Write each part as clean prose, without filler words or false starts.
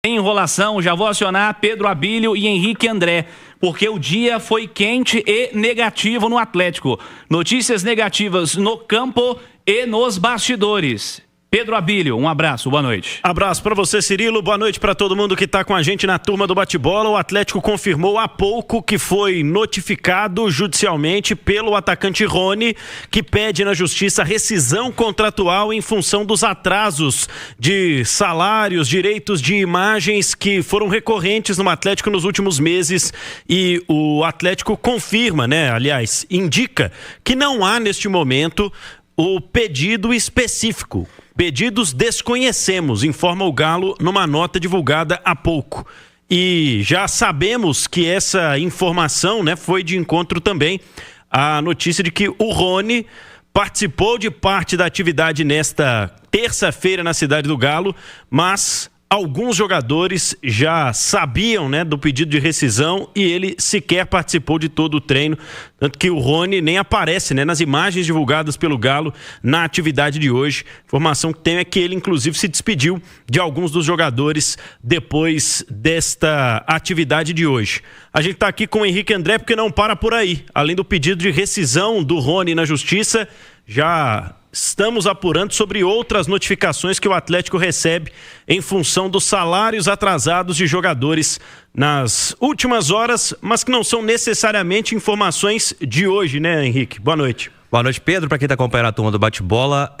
Sem enrolação, já vou acionar Pedro Abílio e Henrique André, porque o dia foi quente e negativo no Atlético. Notícias negativas no campo e nos bastidores. Pedro Abílio, um abraço, boa noite. Abraço para você, Cirilo, boa noite para todo mundo que está com a gente na turma do bate-bola. O Atlético confirmou há pouco que foi notificado judicialmente pelo atacante Rony, que pede na justiça rescisão contratual em função dos atrasos de salários, direitos de imagens que foram recorrentes no Atlético nos últimos meses. E o Atlético confirma, aliás, indica que não há neste momento o pedido específico. Pedidos desconhecemos, informa o Galo numa nota divulgada há pouco. E já sabemos que essa informação, foi de encontro também à notícia de que o Rony participou de parte da atividade nesta terça-feira na cidade do Galo, mas alguns jogadores já sabiam, do pedido de rescisão e ele sequer participou de todo o treino, tanto que o Rony nem aparece, nas imagens divulgadas pelo Galo na atividade de hoje. Informação que tem é que ele inclusive se despediu de alguns dos jogadores depois desta atividade de hoje. A gente está aqui com o Henrique André porque não para por aí. Além do pedido de rescisão do Rony na justiça, já estamos apurando sobre outras notificações que o Atlético recebe em função dos salários atrasados de jogadores nas últimas horas, mas que não são necessariamente informações de hoje, Henrique? Boa noite. Boa noite, Pedro. Para quem está acompanhando a turma do bate-bola,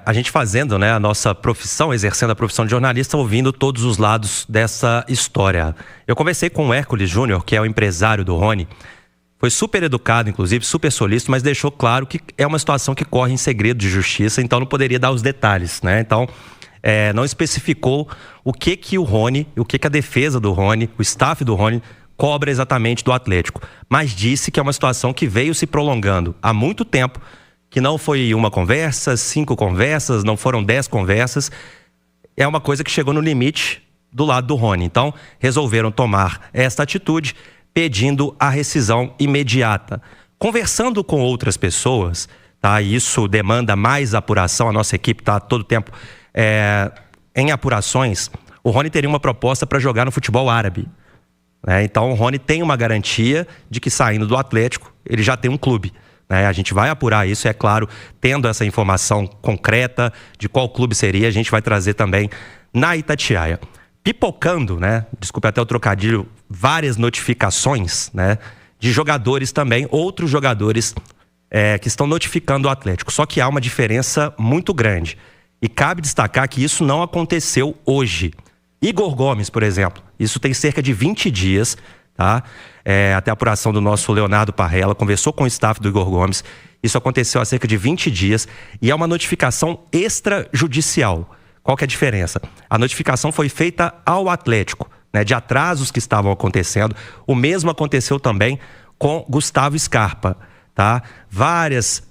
a gente fazendo a nossa profissão, exercendo a profissão de jornalista, ouvindo todos os lados dessa história. Eu conversei com o Hércules Júnior, que é o empresário do Rony. Foi super educado, inclusive, super solícito, mas deixou claro que é uma situação que corre em segredo de justiça, então não poderia dar os detalhes, Então, não especificou o que o Rony, o que a defesa do Rony, o staff do Rony, cobra exatamente do Atlético. Mas disse que é uma situação que veio se prolongando há muito tempo, que não foi uma conversa, 5 conversas, não foram 10 conversas. É uma coisa que chegou no limite do lado do Rony. Então, resolveram tomar esta atitude, pedindo a rescisão imediata. Conversando com outras pessoas, isso demanda mais apuração, a nossa equipe está todo o tempo em apurações. O Rony teria uma proposta para jogar no futebol árabe. Então o Rony tem uma garantia de que saindo do Atlético, ele já tem um clube. A gente vai apurar isso, é claro, tendo essa informação concreta de qual clube seria, a gente vai trazer também na Itatiaia. Pipocando, desculpe até o trocadilho, várias notificações, de jogadores também, outros jogadores que estão notificando o Atlético. Só que há uma diferença muito grande. E cabe destacar que isso não aconteceu hoje. Igor Gomes, por exemplo, isso tem cerca de 20 dias, até a apuração do nosso Leonardo Parrella, conversou com o staff do Igor Gomes. Isso aconteceu há cerca de 20 dias e é uma notificação extrajudicial. Qual que é a diferença? A notificação foi feita ao Atlético, de atrasos que estavam acontecendo. O mesmo aconteceu também com Gustavo Scarpa, Várias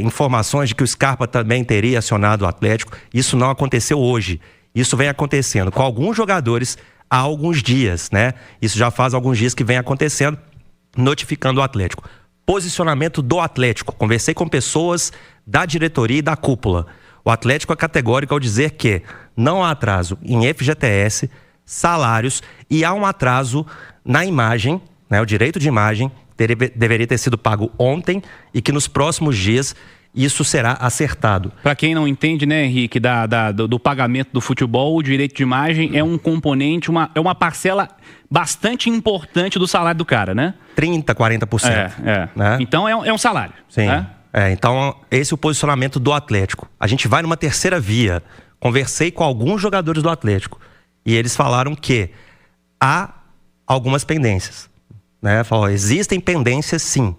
informações de que o Scarpa também teria acionado o Atlético. Isso não aconteceu hoje. Isso vem acontecendo com alguns jogadores há alguns dias, Isso já faz alguns dias que vem acontecendo, notificando o Atlético. Posicionamento do Atlético. Conversei com pessoas da diretoria e da cúpula. O Atlético é categórico ao dizer que não há atraso em FGTS, salários e há um atraso na imagem, o direito de imagem deveria ter sido pago ontem e que nos próximos dias isso será acertado. Para quem não entende, Henrique, do pagamento do futebol, o direito de imagem é um componente, é uma parcela bastante importante do salário do cara, 30%, 40%. Então é um salário. Sim. Então, esse é o posicionamento do Atlético. A gente vai numa terceira via. Conversei com alguns jogadores do Atlético e eles falaram que há algumas pendências. Existem pendências, sim.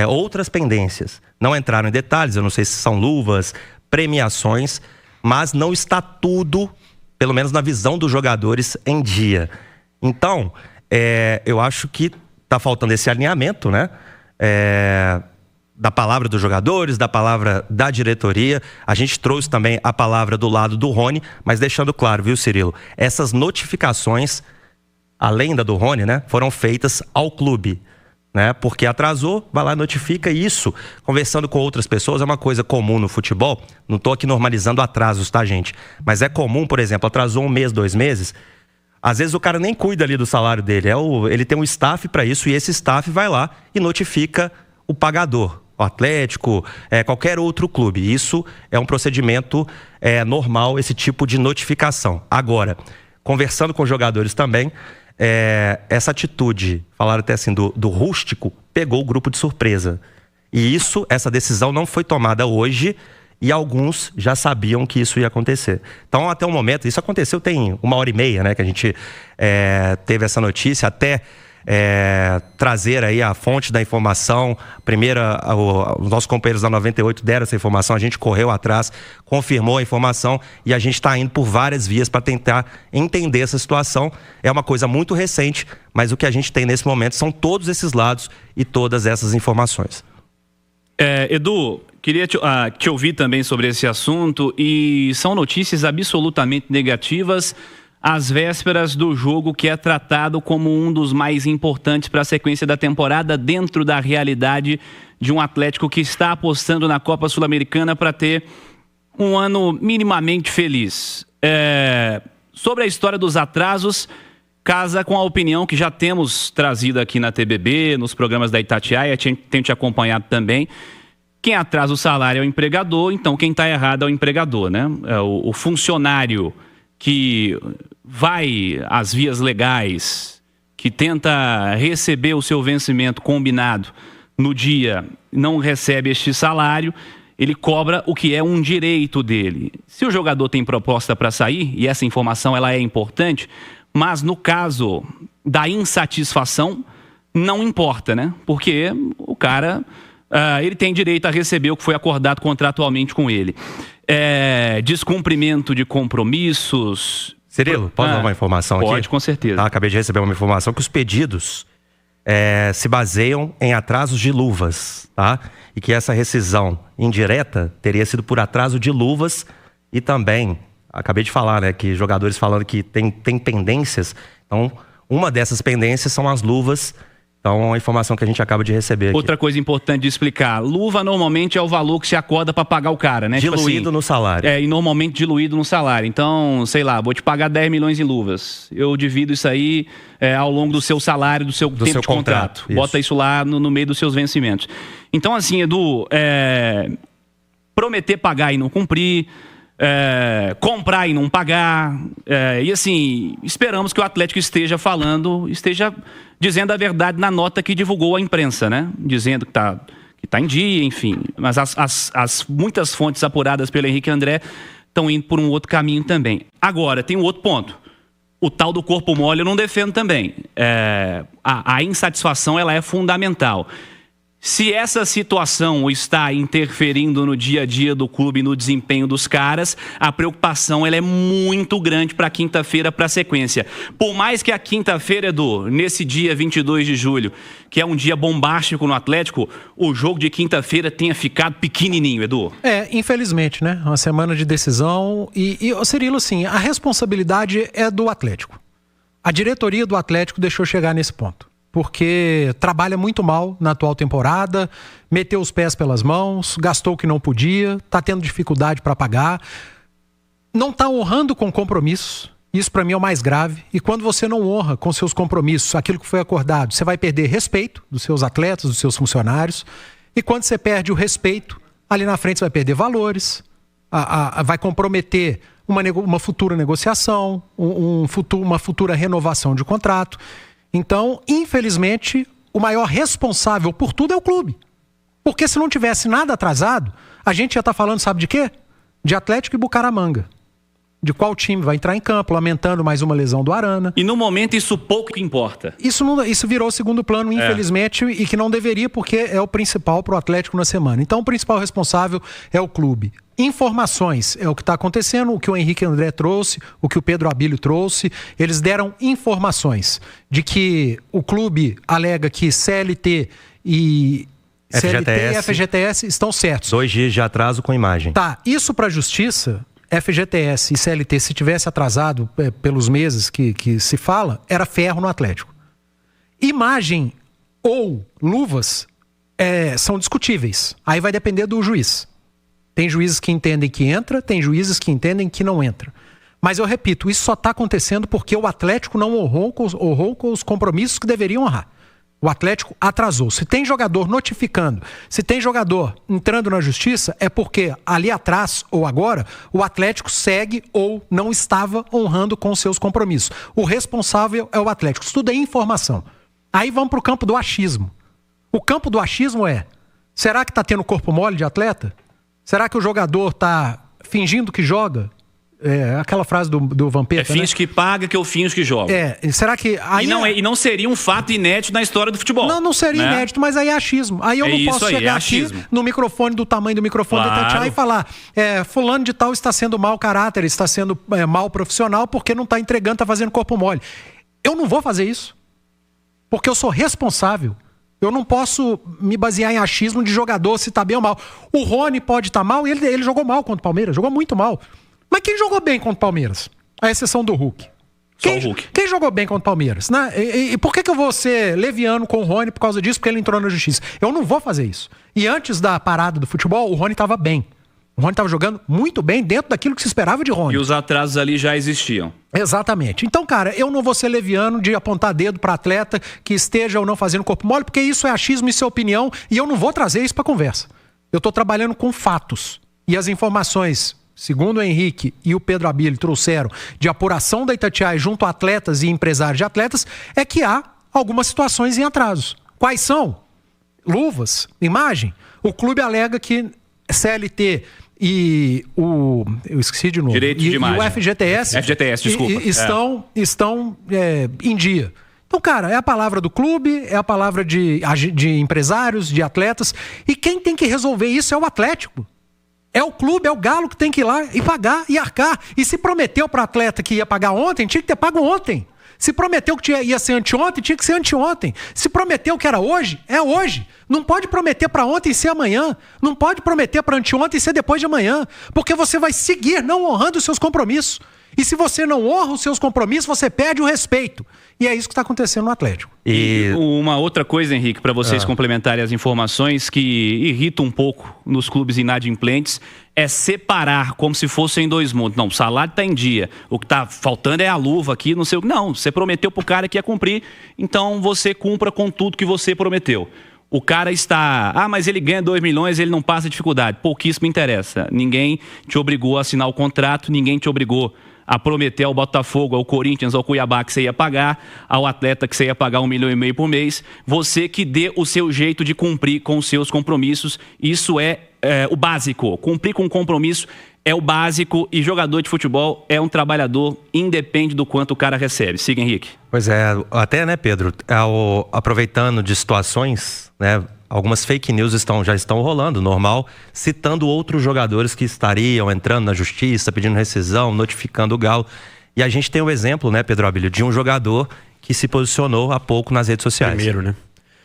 Outras pendências. Não entraram em detalhes, eu não sei se são luvas, premiações, mas não está tudo, pelo menos na visão dos jogadores, em dia. Então, eu acho que está faltando esse alinhamento, da palavra dos jogadores, da palavra da diretoria. A gente trouxe também a palavra do lado do Rony, mas deixando claro, viu, Cirilo? Essas notificações, além da do Rony, foram feitas ao clube. Porque atrasou, vai lá e notifica isso. Conversando com outras pessoas, é uma coisa comum no futebol. Não estou aqui normalizando atrasos, gente? Mas é comum, por exemplo, atrasou 1 mês, 2 meses. Às vezes o cara nem cuida ali do salário dele, ele tem um staff para isso e esse staff vai lá e notifica o pagador, o Atlético, qualquer outro clube. Isso é um procedimento normal, esse tipo de notificação. Agora, conversando com os jogadores também, essa atitude, falaram até assim, do rústico, pegou o grupo de surpresa. E essa decisão não foi tomada hoje e alguns já sabiam que isso ia acontecer. Então, até o momento, isso aconteceu tem 1h30, né, que a gente teve essa notícia, até trazer aí a fonte da informação. Os nossos companheiros da 98 deram essa informação, a gente correu atrás, confirmou a informação e a gente está indo por várias vias para tentar entender essa situação. É uma coisa muito recente, mas o que a gente tem nesse momento são todos esses lados e todas essas informações. Edu, queria te ouvir também sobre esse assunto, e são notícias absolutamente negativas às vésperas do jogo que é tratado como um dos mais importantes para a sequência da temporada, dentro da realidade de um Atlético que está apostando na Copa Sul-Americana para ter um ano minimamente feliz. Sobre a história dos atrasos, casa com a opinião que já temos trazido aqui na TBB, nos programas da Itatiaia, tenho te acompanhado também. Quem atrasa o salário é o empregador, então quem está errado é o empregador, né? O funcionário que vai às vias legais, que tenta receber o seu vencimento combinado no dia, não recebe este salário, ele cobra o que é um direito dele. Se o jogador tem proposta para sair, e essa informação ela é importante, mas no caso da insatisfação, não importa, né? Porque o cara, ele tem direito a receber o que foi acordado contratualmente com ele. Descumprimento de compromissos. Cirilo, pode dar uma informação aqui? Pode, com certeza. Acabei de receber uma informação que os pedidos se baseiam em atrasos de luvas, tá? E que essa rescisão indireta teria sido por atraso de luvas e também... Acabei de falar, né, que jogadores falando que tem pendências. Então, uma dessas pendências são as luvas. Então, a informação que a gente acaba de receber aqui. Outra coisa importante de explicar. Luva normalmente é o valor que se acorda para pagar o cara, né? Diluído tipo assim, no salário. E normalmente diluído no salário. Então, sei lá, vou te pagar 10 milhões em luvas. Eu divido isso aí ao longo do seu salário, do seu tempo de contrato. Bota isso lá no meio dos seus vencimentos. Então, assim, Edu, prometer pagar e não cumprir... comprar e não pagar, e assim, esperamos que o Atlético esteja dizendo a verdade na nota que divulgou a imprensa, né? Dizendo que tá em dia, enfim. Mas as muitas fontes apuradas pelo Henrique André estão indo por um outro caminho também. Agora, tem um outro ponto. O tal do corpo mole eu não defendo também. A insatisfação ela é fundamental. Se essa situação está interferindo no dia a dia do clube, no desempenho dos caras, a preocupação ela é muito grande para quinta-feira, para a sequência. Por mais que a quinta-feira, Edu, nesse dia 22 de julho, que é um dia bombástico no Atlético, o jogo de quinta-feira tenha ficado pequenininho, Edu. Infelizmente, né? Uma semana de decisão e Cirilo, assim, a responsabilidade é do Atlético. A diretoria do Atlético deixou chegar nesse ponto. Porque trabalha muito mal na atual temporada, meteu os pés pelas mãos, gastou o que não podia, está tendo dificuldade para pagar, não está honrando com compromissos. Isso para mim é o mais grave. E quando você não honra com seus compromissos, aquilo que foi acordado, você vai perder respeito dos seus atletas, dos seus funcionários. E quando você perde o respeito, ali na frente você vai perder valores, vai comprometer uma futura negociação, uma futura renovação de contrato. Então, infelizmente, o maior responsável por tudo é o clube. Porque se não tivesse nada atrasado, a gente já está falando, sabe de quê? De Atlético e Bucaramanga. De qual time vai entrar em campo, lamentando mais uma lesão do Arana. E no momento isso pouco importa. Isso virou segundo plano, infelizmente, e que não deveria, porque é o principal para o Atlético na semana. Então, o principal responsável é o clube. Informações é o que está acontecendo, o que o Henrique André trouxe, o que o Pedro Abílio trouxe. Eles deram informações de que o clube alega que CLT e FGTS estão certos. 2 dias de atraso com imagem. Tá, isso para a justiça, FGTS e CLT, se tivesse atrasado pelos meses que se fala, era ferro no Atlético. Imagem ou luvas são discutíveis. Aí vai depender do juiz. Tem juízes que entendem que entra, tem juízes que entendem que não entra. Mas eu repito, isso só está acontecendo porque o Atlético não honrou com os compromissos que deveriam honrar. O Atlético atrasou. Se tem jogador notificando, se tem jogador entrando na justiça, é porque ali atrás ou agora, o Atlético segue ou não estava honrando com seus compromissos. O responsável é o Atlético. Isso tudo é informação. Aí vamos para o campo do achismo. O campo do achismo é, será que está tendo corpo mole de atleta? Será que o jogador está fingindo que joga? É aquela frase do Vampeta, finge que paga que eu finge que joga. Será que... Aí e não seria um fato inédito na história do futebol. Não seria inédito, mas aí é achismo. Aí eu não posso chegar aqui no microfone do tamanho do microfone da Itatiaia e falar fulano de tal está sendo mau caráter, está sendo mau profissional porque não está entregando, está fazendo corpo mole. Eu não vou fazer isso. Porque eu sou responsável. Eu não posso me basear em achismo de jogador se está bem ou mal. O Rony pode estar mal e ele jogou mal contra o Palmeiras, jogou muito mal. Mas quem jogou bem contra o Palmeiras? A exceção do Hulk. Quem jogou bem contra o Palmeiras? Né? E por que eu vou ser leviano com o Rony por causa disso? Porque ele entrou na justiça. Eu não vou fazer isso. E antes da parada do futebol, o Rony estava bem. O Rony estava jogando muito bem dentro daquilo que se esperava de Rony. E os atrasos ali já existiam. Exatamente. Então, cara, eu não vou ser leviano de apontar dedo para atleta que esteja ou não fazendo corpo mole, porque isso é achismo, isso é opinião, e eu não vou trazer isso para conversa. Eu estou trabalhando com fatos. E as informações, segundo o Henrique e o Pedro Abílio trouxeram, de apuração da Itatiaia junto a atletas e empresários de atletas, é que há algumas situações em atrasos. Quais são? Luvas, imagem. O clube alega que CLT e eu esqueci de novo. Direito de imagem. E o FGTS estão em dia. Então, cara, é a palavra do clube, é a palavra de empresários, de atletas, e quem tem que resolver isso é o Atlético. É o clube, é o Galo que tem que ir lá e pagar e arcar. E se prometeu para o atleta que ia pagar ontem, tinha que ter pago ontem. Se prometeu que ia ser anteontem, tinha que ser anteontem. Se prometeu que era hoje, é hoje. Não pode prometer para ontem e ser amanhã. Não pode prometer para anteontem e ser depois de amanhã. Porque você vai seguir não honrando os seus compromissos. E se você não honra os seus compromissos, você perde o respeito. E é isso que está acontecendo no Atlético. E uma outra coisa, Henrique, para vocês complementarem as informações que irritam um pouco nos clubes inadimplentes, é separar como se fossem dois mundos. Não, o salário está em dia. O que está faltando é a luva aqui, não sei o que. Não, você prometeu para o cara que ia cumprir, então você cumpra com tudo que você prometeu. O cara está... mas ele ganha 2 milhões, ele não passa dificuldade. Pouquíssimo interessa. Ninguém te obrigou a assinar o contrato, ninguém te obrigou a prometer ao Botafogo, ao Corinthians, ao Cuiabá que você ia pagar, ao atleta que você ia pagar 1,5 milhão por mês. Você que dê o seu jeito de cumprir com os seus compromissos. Isso é o básico. Cumprir com o compromisso é o básico, e jogador de futebol é um trabalhador, independe do quanto o cara recebe. Siga, Henrique. Pois é, até, né, Pedro, aproveitando de situações, né, algumas fake news já estão rolando, normal, citando outros jogadores que estariam entrando na justiça, pedindo rescisão, notificando o Galo. E a gente tem o exemplo, né, Pedro Abílio, de um jogador que se posicionou há pouco nas redes sociais. Primeiro, né?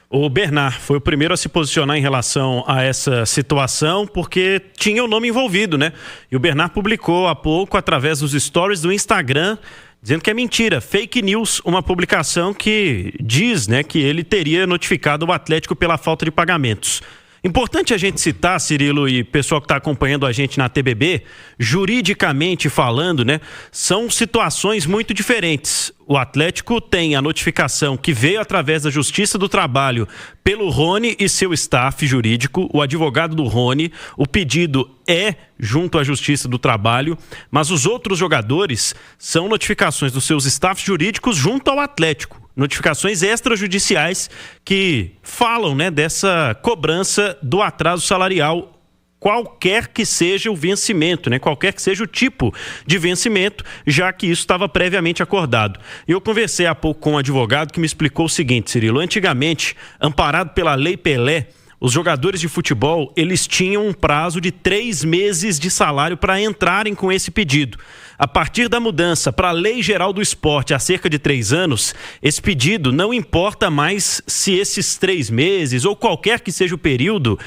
O Bernard foi o primeiro a se posicionar em relação a essa situação, porque tinha o nome envolvido, né? E o Bernard publicou há pouco, através dos stories do Instagram, dizendo que é mentira, fake news, uma publicação que diz, né, que ele teria notificado o Atlético pela falta de pagamentos. Importante a gente citar, Cirilo e pessoal que está acompanhando a gente na TBB, juridicamente falando, né, são situações muito diferentes. O Atlético tem a notificação que veio através da Justiça do Trabalho pelo Rony e seu staff jurídico, o advogado do Rony. O pedido é junto à Justiça do Trabalho, mas os outros jogadores são notificações dos seus staffs jurídicos junto ao Atlético. Notificações extrajudiciais que falam, né, dessa cobrança do atraso salarial, qualquer que seja o vencimento, né? Qualquer que seja o tipo de vencimento, já que isso estava previamente acordado. Eu conversei há pouco com um advogado que me explicou o seguinte, Cirilo: antigamente, amparado pela Lei Pelé, os jogadores de futebol, eles tinham um prazo de 3 meses de salário para entrarem com esse pedido. A partir da mudança para a Lei Geral do Esporte há cerca de 3 anos, esse pedido não importa mais se esses 3 meses ou qualquer que seja o período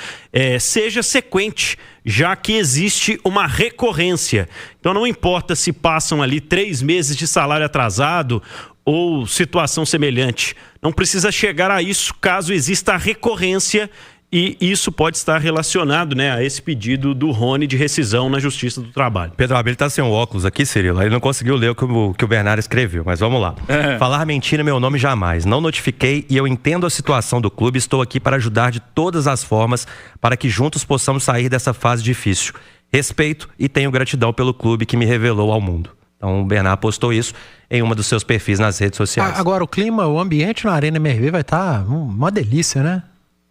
seja sequente, já que existe uma recorrência. Então não importa se passam ali 3 meses de salário atrasado ou situação semelhante. Não precisa chegar a isso caso exista a recorrência e isso pode estar relacionado, né, a esse pedido do Rony de rescisão na Justiça do Trabalho. Pedro Abílio tá sem o óculos aqui, Cirilo. Ele não conseguiu ler o que o Bernardo escreveu, mas vamos lá. Falar mentira é meu nome jamais. Não notifiquei e eu entendo a situação do clube. Estou aqui para ajudar de todas as formas para que juntos possamos sair dessa fase difícil. Respeito e tenho gratidão pelo clube que me revelou ao mundo. Então o Bernardo postou isso em uma dos seus perfis nas redes sociais. Agora o clima, o ambiente na Arena MRV vai estar uma delícia, né?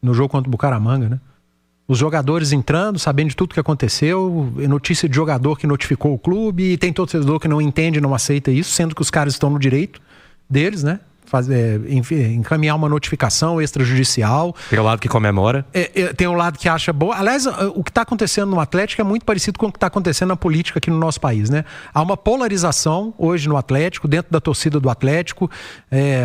No jogo contra o Bucaramanga, né? Os jogadores entrando, sabendo de tudo que aconteceu, notícia de jogador que notificou o clube, e tem torcedor que não entende, não aceita isso, sendo que os caras estão no direito deles, né? Encaminhar uma notificação extrajudicial. Tem o lado que comemora. Tem um lado que acha bom. Aliás, o que está acontecendo no Atlético é muito parecido com o que está acontecendo na política aqui no nosso país, né? Há uma polarização hoje no Atlético, dentro da torcida do Atlético.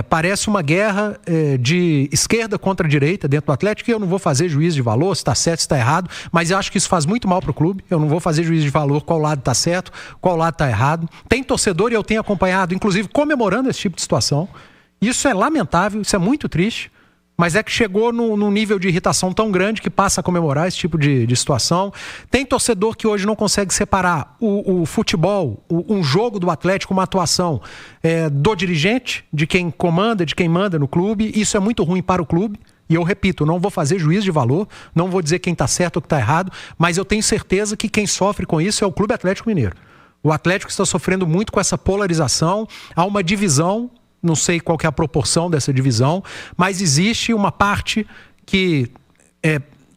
Parece uma guerra de esquerda contra direita dentro do Atlético, e eu não vou fazer juízo de valor, se está certo, se está errado, mas eu acho que isso faz muito mal para o clube. Eu não vou fazer juízo de valor qual lado está certo, qual lado está errado. Tem torcedor, e eu tenho acompanhado, inclusive comemorando esse tipo de situação. Isso é lamentável, isso é muito triste, mas é que chegou num nível de irritação tão grande que passa a comemorar esse tipo de situação. Tem torcedor que hoje não consegue separar o futebol, um jogo do Atlético, uma atuação do dirigente, de quem comanda, de quem manda no clube. Isso é muito ruim para o clube. E eu repito, não vou fazer juízo de valor, não vou dizer quem está certo ou quem está errado, mas eu tenho certeza que quem sofre com isso é o Clube Atlético Mineiro. O Atlético está sofrendo muito com essa polarização, há uma divisão. Não sei qual que é a proporção dessa divisão, mas existe uma parte que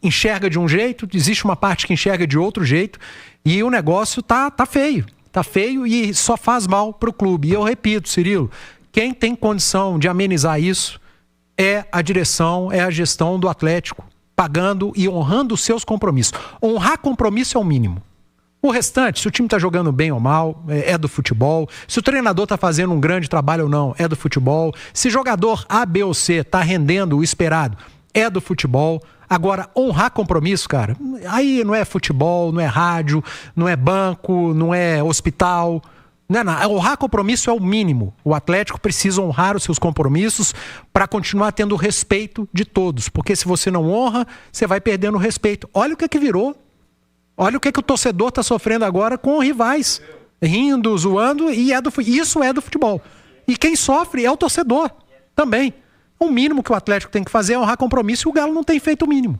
enxerga de um jeito, existe uma parte que enxerga de outro jeito, e o negócio tá feio. Tá feio e só faz mal para o clube. E eu repito, Cirilo, quem tem condição de amenizar isso é a direção, é a gestão do Atlético, pagando e honrando os seus compromissos. Honrar compromisso é o mínimo. O restante, se o time está jogando bem ou mal, é do futebol. Se o treinador está fazendo um grande trabalho ou não, é do futebol. Se jogador A, B ou C está rendendo o esperado, é do futebol. Agora, honrar compromisso, cara, aí não é futebol, não é rádio, não é banco, não é hospital. Não é nada. Honrar compromisso é o mínimo. O Atlético precisa honrar os seus compromissos para continuar tendo o respeito de todos. Porque se você não honra, você vai perdendo o respeito. Olha o que virou. Olha o que o torcedor está sofrendo agora com rivais, rindo, zoando, e isso é do futebol. E quem sofre é o torcedor também. O mínimo que o Atlético tem que fazer é honrar compromisso, e o Galo não tem feito o mínimo.